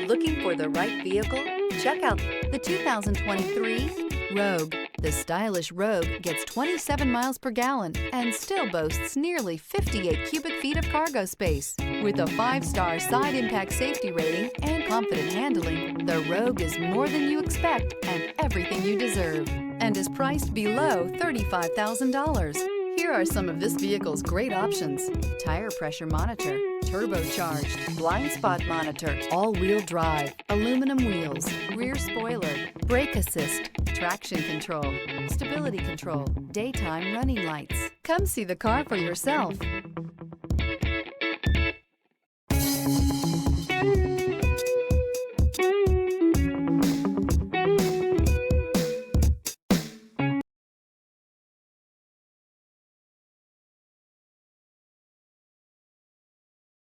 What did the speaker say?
Looking for the right vehicle? Check out the 2023 Rogue. The stylish Rogue gets 27 miles per gallon and still boasts nearly 58 cubic feet of cargo space. With a 5-star side impact safety rating and confident handling, the Rogue is more than you expect and everything you deserve, and is priced below $35,000. Here are some of this vehicle's great options: tire pressure monitor, turbocharged, blind spot monitor, all-wheel drive, aluminum wheels, rear spoiler, brake assist, traction control, stability control, daytime running lights. Come see the car for yourself.